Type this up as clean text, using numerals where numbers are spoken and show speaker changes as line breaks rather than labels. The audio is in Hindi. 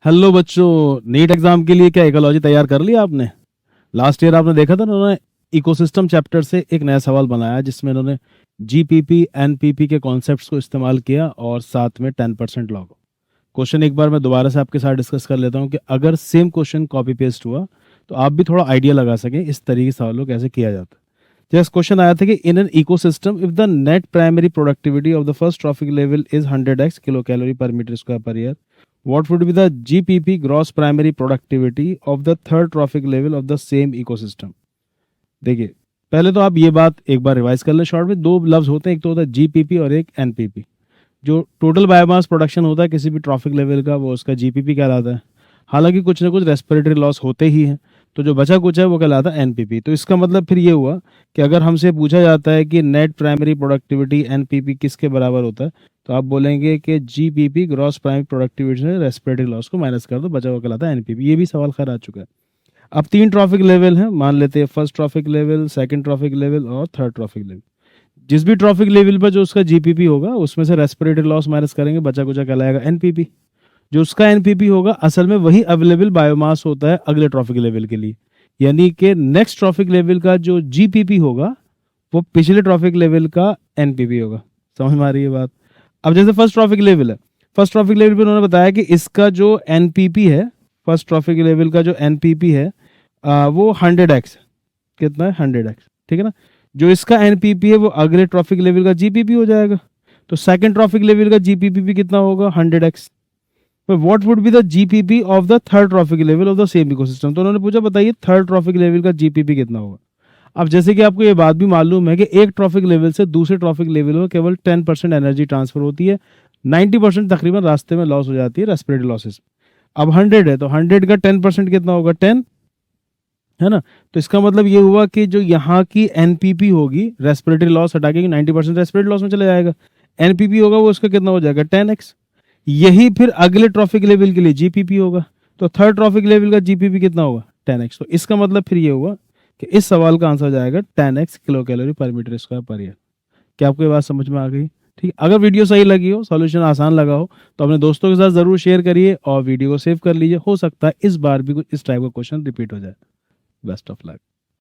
हेलो बच्चों, नीट एग्जाम के लिए क्या इकोलॉजी तैयार कर लिया आपने? लास्ट ईयर आपने देखा था ना, उन्होंने इकोसिस्टम चैप्टर से एक नया सवाल बनाया जिसमें उन्होंने जीपीपी एनपीपी के कॉन्सेप्ट्स को इस्तेमाल किया और साथ में 10% लॉग। क्वेश्चन एक बार मैं दोबारा से आपके साथ डिस्कस कर लेता हूँ कि अगर सेम क्वेश्चन कॉपी पेस्ट हुआ तो आप भी थोड़ा आइडिया लगा सकें इस तरीके से सवालों कैसे किया जाता है। जैसे क्वेश्चन आया था कि in an ecosystem if the net primary productivity of the first trophic level is 100x kilo calorie per metre square per year, what would be the GPP gross primary productivity of the third trophic level of the same ecosystem? देखिए, पहले तो आप ये बात एक बार रिवाइज कर लें शॉर्ट में। दो लफ्ज होते हैं, एक तो होता है जीपीपी और एक एनपीपी। जो टोटल बायोमास प्रोडक्शन होता है किसी भी ट्रॉफिक लेवल का, वो उसका जीपीपी कहलाता है। हालांकि कुछ ना कुछ रेस्पिरेटरी लॉस होते ही हैं, तो जो बचा कुछ है वो कहलाता है एनपीपी। तो इसका मतलब फिर ये हुआ कि अगर हमसे पूछा जाता है कि नेट प्राइमरी प्रोडक्टिविटी एनपीपी किसके बराबर होता है, तो आप बोलेंगे कि जीपीपी ग्रॉस प्राइमरी प्रोडक्टिविटी से रेस्पिरेटरी लॉस को माइनस कर दो, बचा हुआ कहलाता है एनपीपी। ये भी सवाल खैर आ चुका है। अब 3 ट्रॉफिक लेवल हैं, मान लेते हैं first trophic level, second trophic level और थर्ड ट्रॉफिक लेवल। जिस भी ट्रॉफिक लेवल पर जो उसका जीपीपी होगा उसमें से रेस्पिरेटरी लॉस माइनस करेंगे, बचा कुचा कहलाएगा एनपीपी। जो उसका एनपीपी होगा असल में वही अवेलेबल बायोमास होता है अगले ट्रॉफिक लेवल के लिए, यानी कि नेक्स्ट ट्रॉफिक लेवल का जो जीपीपी होगा वो पिछले ट्रॉफिक लेवल का एनपीपी होगा। समझ में आ रही है बात? अब जैसे फर्स्ट ट्रॉफिक लेवल है, फर्स्ट ट्रॉफिक लेवल पे उन्होंने बताया कि इसका जो एनपीपी है, फर्स्ट ट्रॉफिक लेवल का जो एनपीपी है वो 100x। कितना है? 100x, ठीक है ना। जो इसका एनपीपी है वो अगले ट्रॉफिक लेवल का जीपीपी हो जाएगा। तो सेकंड ट्रॉफिक लेवल का जीपीपी भी कितना होगा? 100x। पर what would be the GPP of the third trophic level of the same ecosystem? तो उन्होंने पूछा बताइए थर्ड ट्रॉफिक लेवल का जीपीपी कितना होगा। अब जैसे कि आपको ये बात भी मालूम है कि एक ट्रॉफिक लेवल से दूसरे ट्रॉफिक लेवल में केवल 10% एनर्जी ट्रांसफर होती है, 90% तकरीबन रास्ते में लॉस हो जाती है रेस्पिरेटरी लॉसेस। अब 100 है तो 100 का 10% कितना होगा? 10, है ना। तो इसका मतलब ये हुआ कि जो यहाँ की एनपीपी होगी, रेस्पिरेटरी लॉस हटा के 90% रेस्पिरेटरी लॉस में चला जाएगा, एनपीपी होगा वो उसका कितना हो जाएगा? 10x। यही फिर अगले ट्रॉफिक लेवल के लिए जीपीपी होगा, तो थर्ड ट्रॉफिक लेवल का जीपीपी कितना होगा? 10x। तो इसका मतलब फिर ये हुआ कि इस सवाल का आंसर जाएगा 10x kilo calorie per metre square per year. क्या आपको ये बात समझ में आ गई? ठीक। अगर वीडियो सही लगी हो, सॉल्यूशन आसान लगा हो, तो अपने दोस्तों के साथ जरूर शेयर करिए और वीडियो को सेव कर लीजिए। हो सकता है इस बार भी कुछ इस टाइप का क्वेश्चन रिपीट हो जाए। Best of luck.